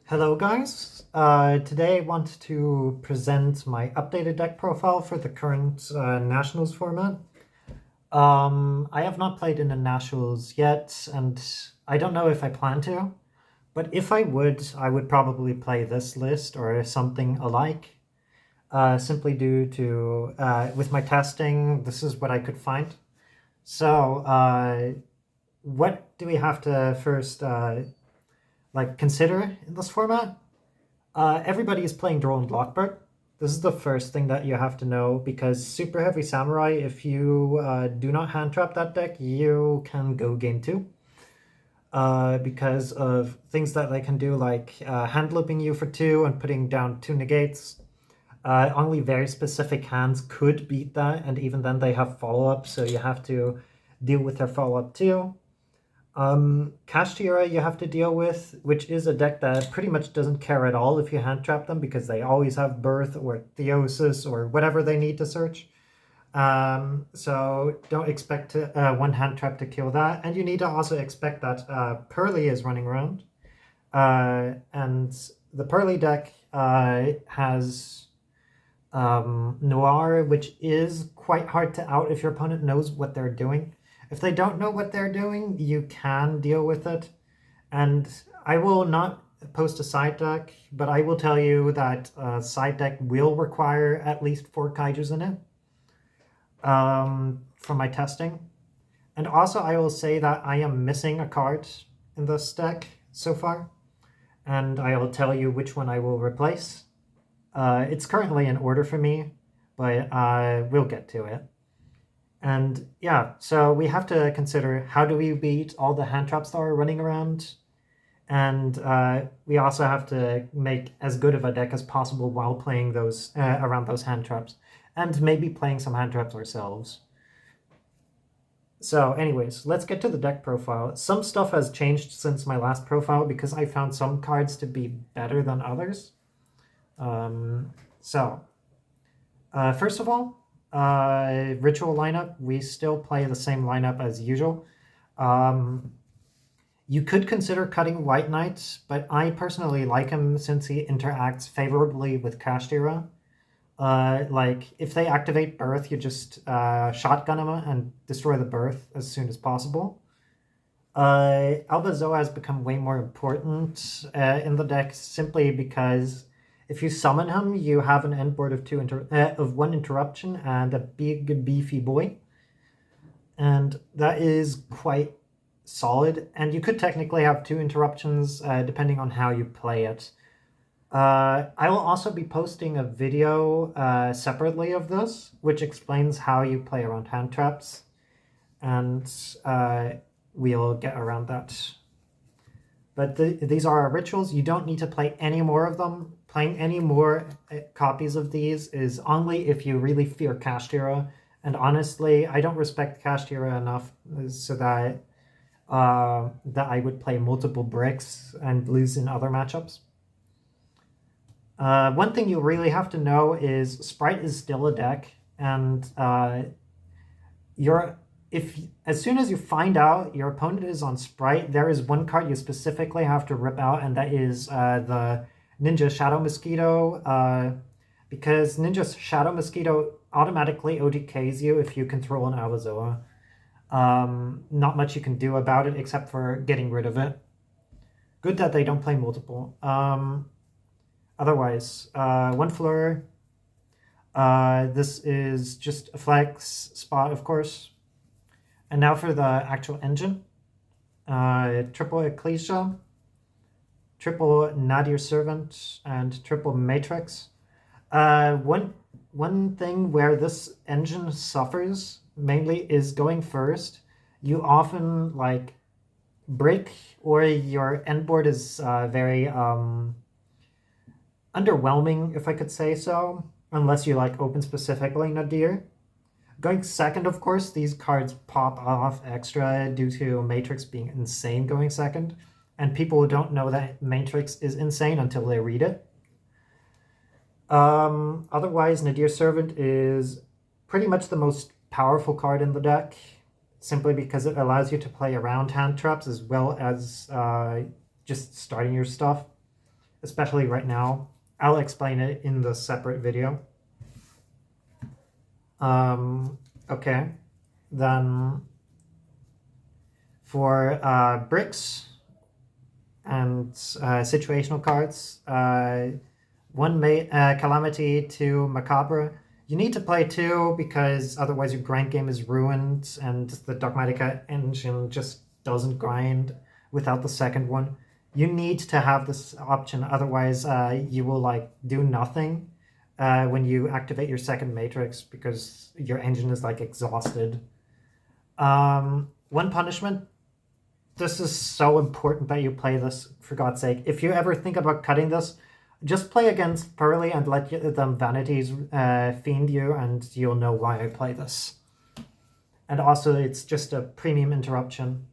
Hello guys, today I want to present my updated deck profile for the current Nationals format. I have not played in the Nationals yet, and I don't know if I plan to, but if I would probably play this list or something alike, simply due to, with my testing, this is what I could find. So, what do we have to first, consider in this format? Everybody is playing Drone Lockbird. This is the first thing that you have to know because Super Heavy Samurai, if you do not hand trap that deck, you can go game 2. Because of things that they can do, like hand looping you for 2 and putting down 2 negates. Only very specific hands could beat that, and even then they have follow-up, so you have to deal with their follow-up too. Kashtira you have to deal with, which is a deck that pretty much doesn't care at all if you hand trap them because they always have Birth or Theosis or whatever they need to search. So don't expect one hand trap to kill that. And you need to also expect that Pearly is running around. And the Pearly deck has Noir, which is quite hard to out if your opponent knows what they're doing. If they don't know what they're doing, you can deal with it. And I will not post a side deck, but I will tell you that a side deck will require at least 4 Kaijus in it from my testing. And also I will say that I am missing a card in this deck so far, and I will tell you which one I will replace. It's currently in order for me, but we'll get to it. And yeah, so we have to consider how do we beat all the hand traps that are running around. And we also have to make as good of a deck as possible while playing those around those hand traps. And maybe playing some hand traps ourselves. So anyways, let's get to the deck profile. Some stuff has changed since my last profile because I found some cards to be better than others. First of all, ritual lineup, we still play the same lineup as usual. You could consider cutting White Knight, but I personally like him since he interacts favorably with Kashtira. Like, if they activate Birth, you just shotgun him and destroy the Birth as soon as possible. Albazoa has become way more important in the deck simply because if you summon him, you have an end board of 1 interruption and a big beefy boy. And that is quite solid. And you could technically have 2 interruptions depending on how you play it. I will also be posting a video separately of this, which explains how you play around hand traps. And we'll get around that. But these are our rituals. You don't need to play any more of them. Playing any more copies of these is only if you really fear Kashtira. And honestly, I don't respect Kashtira enough so that I would play multiple bricks and lose in other matchups. One thing you really have to know is Sprite is still a deck, and as soon as you find out your opponent is on Sprite, there is one card you specifically have to rip out, and that is the Ninja Shadow Mosquito, because Ninja Shadow Mosquito automatically OTKs you if you control an Albazoa. Not much you can do about it except for getting rid of it. Good that they don't play multiple. Otherwise, 1 Fleur. This is just a flex spot, of course. And now for the actual engine. Triple Ecclesia, triple Nadir Servant, and triple Matrix. One thing where this engine suffers mainly is going first. You often like break, or your end board is very underwhelming, if I could say so, unless you like open specifically Nadir. Going second, of course, these cards pop off extra due to Matrix being insane going second, and people don't know that Matrix is insane until they read it. Otherwise, Nadir Servant is pretty much the most powerful card in the deck, simply because it allows you to play around hand traps as well as just starting your stuff. especially right now. I'll explain it in the separate video. Okay, then for bricks and situational cards, one Calamity, two Macabre. You need to play two because otherwise your grind game is ruined and the Dogmatika engine just doesn't grind without the second one. You need to have this option, otherwise you will like do nothing when you activate your second matrix because your engine is like exhausted. One punishment. This is so important that you play this, for God's sake. If you ever think about cutting this, just play against Pearly and let them vanities fiend you, and you'll know why I play this. And also, it's just a premium interruption.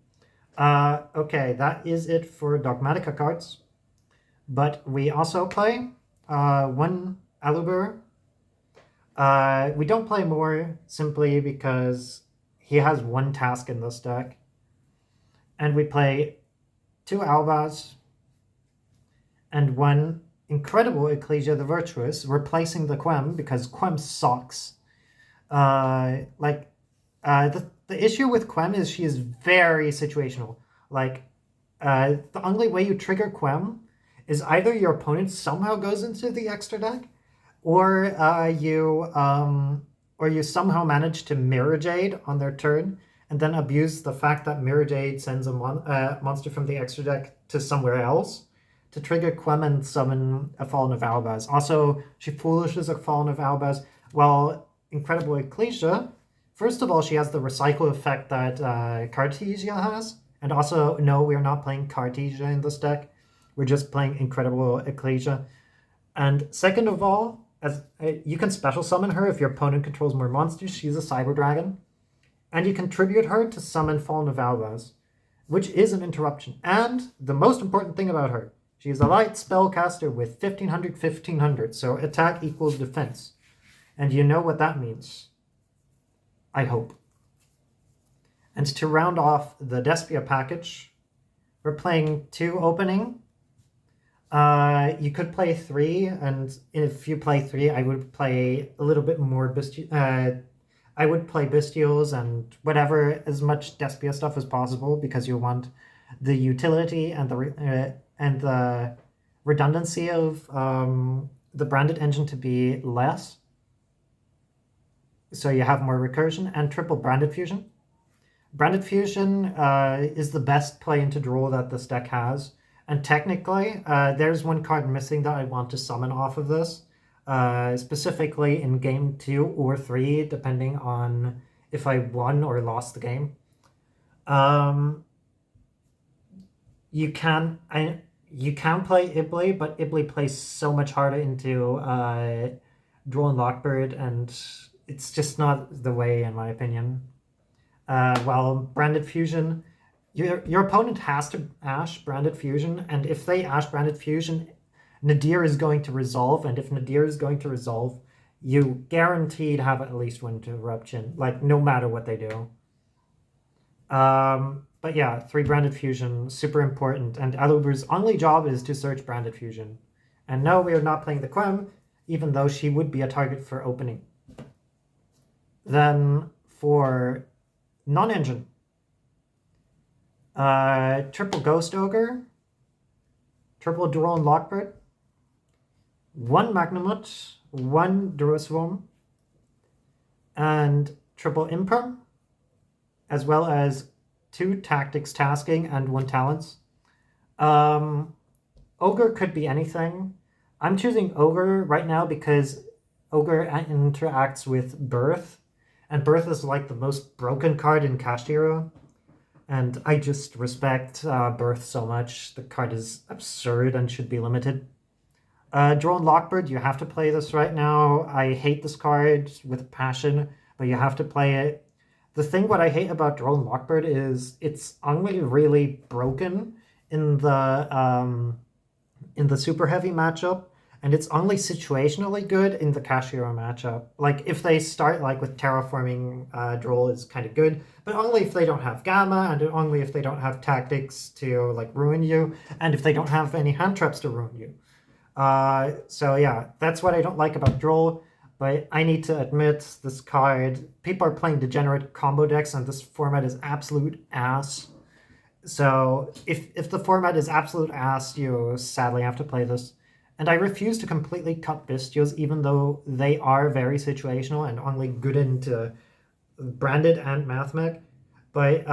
Okay, that is it for Dogmatika cards. But we also play one Aluber. We don't play more simply because he has one task in this deck. And we play two Albas and one incredible Ecclesia the Virtuous, replacing the Quem because Quem sucks. The issue with Quem is she is very situational. Like, the only way you trigger Quem is either your opponent somehow goes into the extra deck, or you somehow manage to Mirror Jade on their turn, and then abuse the fact that Mirror Jade sends a monster from the extra deck to somewhere else to trigger Quem and summon a Fallen of Albaz. Also, she foolishes a Fallen of Albaz. Well, Incredible Ecclesia, first of all, she has the recycle effect that Cartesia has. And also, no, we're not playing Cartesia in this deck. We're just playing Incredible Ecclesia. And second of all, as you can special summon her if your opponent controls more monsters. She's a Cyber Dragon. And you can tribute her to summon Fallen of Albaz, which is an interruption. And the most important thing about her, she's a light spellcaster with 1500, 1500, so attack equals defense. And you know what that means. I hope. And to round off the Despia package, we're playing two opening. You could play three, and if you play three, I would play a little bit more I would play Bestials and whatever, as much Despia stuff as possible, because you want the utility and the redundancy of the branded engine to be less. So you have more recursion and triple branded fusion. Branded fusion is the best play into draw that this deck has. And technically, there's one card missing that I want to summon off of this. Specifically in game 2 or 3, depending on if I won or lost the game. You can play Ibli, but Ibli plays so much harder into Droll and Lockbird, and it's just not the way, in my opinion. While Branded Fusion, your opponent has to Ash Branded Fusion, and if they Ash Branded Fusion, Nadir is going to resolve, and if Nadir is going to resolve, you guaranteed have at least one interruption, like no matter what they do. But yeah, 3 Branded Fusion, super important, and Aluber's only job is to search Branded Fusion. And no, we are not playing the Quem, even though she would be a target for opening. Then for non-engine, triple Ghost Ogre, triple Drone Lockbird, 1 Magnamut, 1 Durasworm, and triple Imperm, as well as 2 Tactics Tasking and 1 Talents. Ogre could be anything. I'm choosing Ogre right now because Ogre interacts with Birth, and Birth is like the most broken card in Kashtira. And I just respect Birth so much. The card is absurd and should be limited. Drone Lockbird, you have to play this right now. I hate this card with passion, but you have to play it. The thing what I hate about Drone Lockbird is it's only really broken in the super heavy matchup, and it's only situationally good in the Kashira matchup. Like if they start like with terraforming, Droll is kind of good, but only if they don't have Gamma, and only if they don't have tactics to like ruin you, and if they don't have any hand traps to ruin you. So yeah, that's what I don't like about Droll. But I need to admit, this card, people are playing degenerate combo decks, and this format is absolute ass. So if the format is absolute ass, you sadly have to play this. And I refuse to completely cut Bystials, even though they are very situational and only good into Branded and Mathmech. But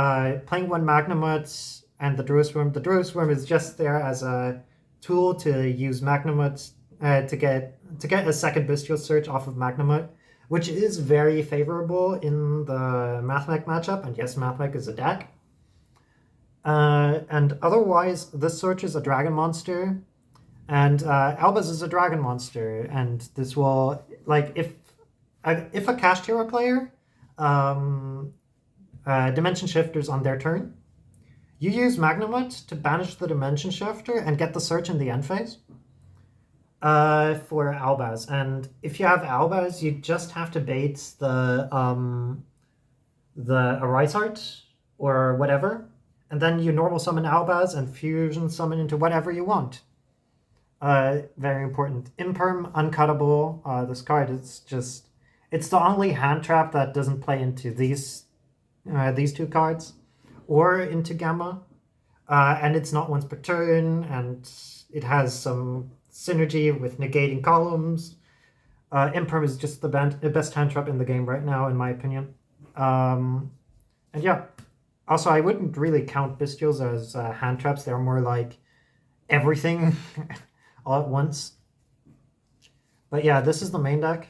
playing one Magnamut and the Druid Swarm is just there as a tool to use Magnamut to get a second Bestial Search off of Magnamut, which is very favorable in the Mathmech matchup. And yes, Mathmech is a deck. And otherwise, this Search is a dragon monster, and Albaz is a dragon monster, and this will, like, if a Kashtira player Dimension Shifters on their turn, you use Magnamut to banish the Dimension Shifter and get the Search in the end phase for Albaz. And if you have Albaz, you just have to bait the Arise Heart or whatever, and then you normal summon Albaz and fusion summon into whatever you want. Very important. Imperm, uncuttable. This card is just... It's the only hand trap that doesn't play into these two cards or into Gamma. And it's not once per turn, and it has some synergy with negating columns. Imperm is just the best hand trap in the game right now, in my opinion. And yeah. Also, I wouldn't really count Bystials as hand traps. They're more like everything all at once. But yeah, this is the main deck.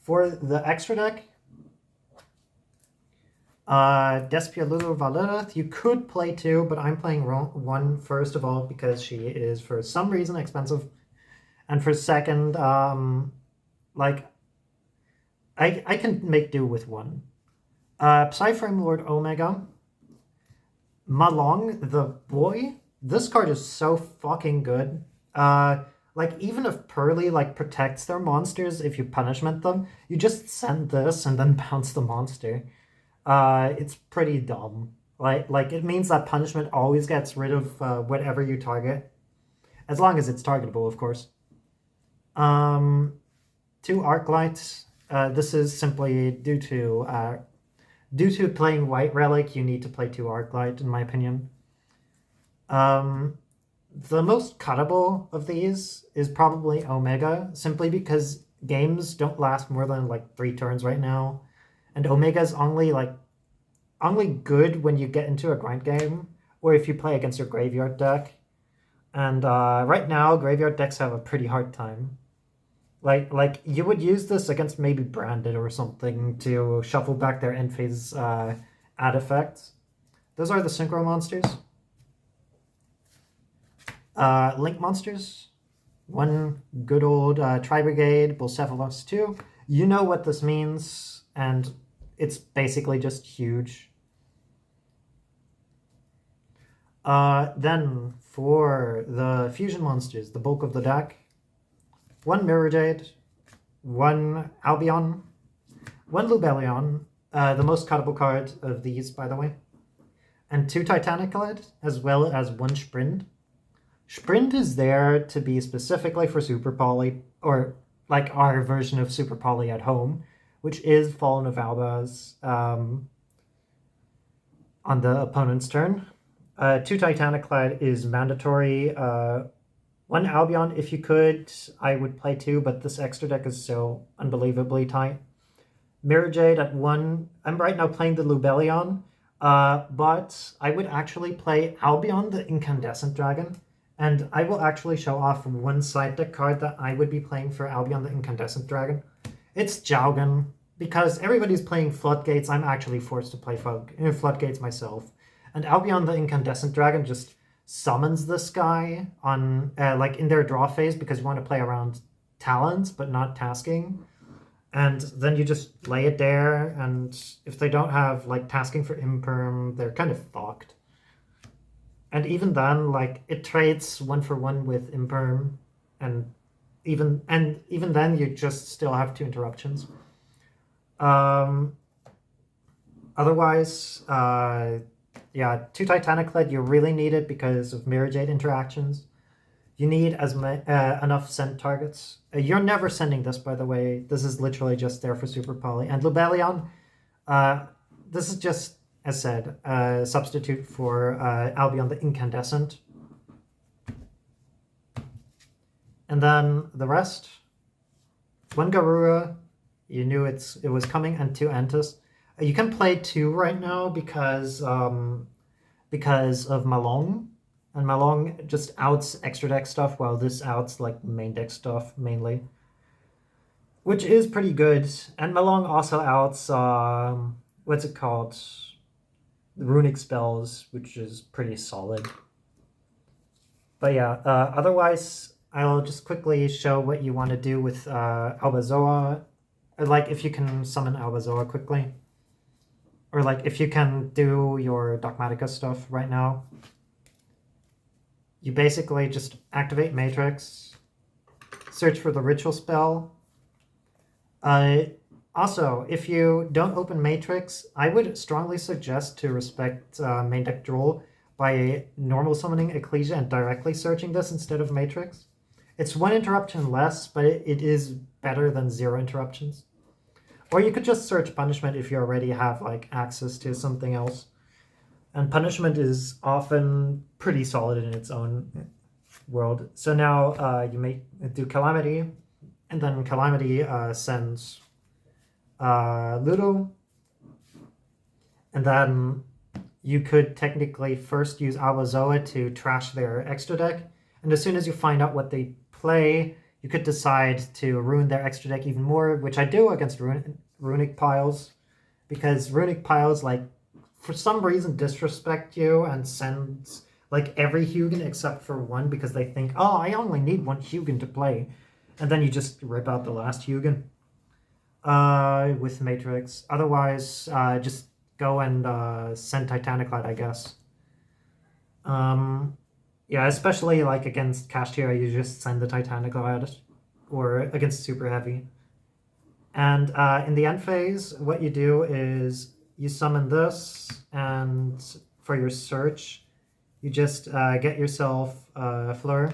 For the extra deck, Despia Lulu Validith, you could play two, but I'm playing one first of all because she is for some reason expensive. And for second, like, I can make do with one. Psyframe Lord Omega. Malong, the boy. This card is so fucking good. Like, even if Pearly, like, protects their monsters, if you punishment them, you just send this and then bounce the monster. It's pretty dumb. Like it means that punishment always gets rid of whatever you target. As long as it's targetable, of course. 2 Arclights. This is simply due to playing White Relic, you need to play 2 Arclight, in my opinion. The most cuttable of these is probably Omega, simply because games don't last more than like 3 turns right now. And Omega's only good when you get into a grind game, or if you play against your graveyard deck. And right now, graveyard decks have a pretty hard time. Like you would use this against maybe Branded or something to shuffle back their end phase add effects. Those are the synchro monsters. Link monsters. 1 good old Tri-Brigade, Bullcephalus 2. You know what this means, and it's basically just huge. Then for the fusion monsters, the bulk of the deck, 1 Mirror Jade, 1 Albion, 1 Lubellion, the most cuttable card of these, by the way, and 2 Titaniclid, as well as 1 Sprint. Sprint is there to be specifically for Super Poly, or like our version of Super Poly at home, which is Fallen of Albaz on the opponent's turn. 2 Titaniclid is mandatory. 1 Albion, if you could, I would play 2, but this extra deck is so unbelievably tight. Mirror Jade at 1. I'm right now playing the Lubellion, but I would actually play Albion, the Incandescent Dragon, and I will actually show off 1 side deck card that I would be playing for Albion, the Incandescent Dragon. It's Jowgen. Because everybody's playing Floodgates, I'm actually forced to play Floodgates myself. And Albion, the Incandescent Dragon, just summons this guy on like in their draw phase because you want to play around talents but not tasking, and then you just lay it there, and if they don't have like tasking for Imperm, they're kind of fucked. And even then, like, it trades 1 for 1 with Imperm, and even then you just still have 2 interruptions. Otherwise, yeah, 2 Titaniclid, you really need it because of Mirror Jade interactions. You need enough send targets. You're never sending this, by the way. This is literally just there for Super Poly. And Lubellion, this is just, as said, a substitute for Albion the Incandescent. And then the rest. One Garura, you knew it was coming, and 2 Antis. You can play 2 right now because of Malong. And Malong just outs extra deck stuff, while this outs like main deck stuff mainly, which is pretty good. And Malong also outs what's it called, the runic spells, which is pretty solid. But yeah, otherwise I'll just quickly show what you want to do with Albazoa, like if you can summon Albazoa quickly, or like if you can do your Dogmatika stuff right now. You basically just activate Matrix, search for the ritual spell. Also, if you don't open Matrix, I would strongly suggest to respect main deck draw by normal summoning Ecclesia and directly searching this instead of Matrix. It's 1 interruption less, but it is better than 0 interruptions. Or you could just search Punishment if you already have like access to something else. And Punishment is often pretty solid in its own world. So now you may do Calamity, and then Calamity sends Ludo. And then you could technically first use Albazoa to trash their extra deck. And as soon as you find out what they play, you could decide to ruin their extra deck even more, which I do against Runic Piles. Because Runic Piles, like, for some reason disrespect you and sends like every Hugin except for 1 because they think, oh, I only need 1 Hugin to play. And then you just rip out the last Hugin with Matrix. Otherwise, just go and send Titanic Light, I guess. Yeah, especially like against Kashtira, you just send the Titanic Light, or against Super Heavy. And in the end phase, what you do is you summon this, and for your search, you just get yourself Fleur.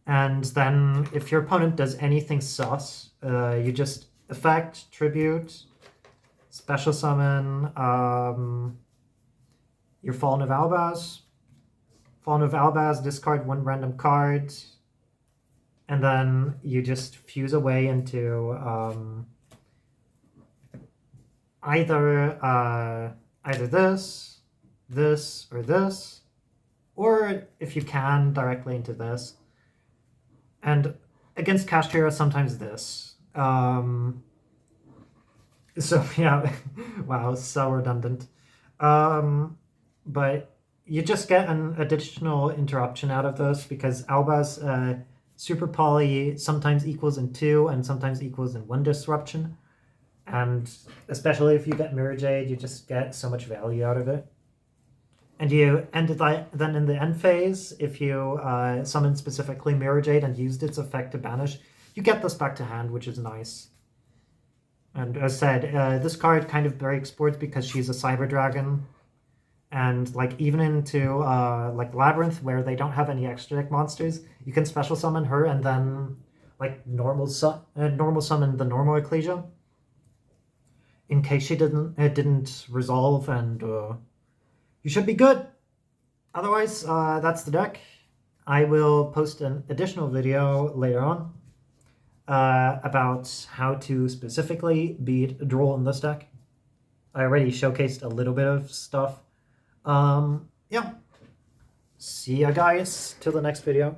And then if your opponent does anything sus, you just effect, tribute, special summon your Fallen of Albaz. Fallen of Albaz, discard 1 random card, and then you just fuse away into either this, or if you can, directly into this. And against Kashtira, sometimes this. So yeah, wow, so redundant. But you just get an additional interruption out of this because Albaz Super Poly sometimes equals in 2 and sometimes equals in 1 disruption. And especially if you get Mirror Jade, you just get so much value out of it. And then in the end phase, if you summon specifically Mirror Jade and used its effect to banish, you get this back to hand, which is nice. And as said, this card kind of breaks boards because she's a Cyber Dragon. And like even into like Labyrinth, where they don't have any extra deck monsters, you can special summon her and then like normal summon the normal Ecclesia in case she didn't resolve, and you should be good. Otherwise, that's the deck. I will post an additional video later on about how to specifically beat Droll in this deck. I already showcased a little bit of stuff. Yeah. See ya, guys. Till the next video.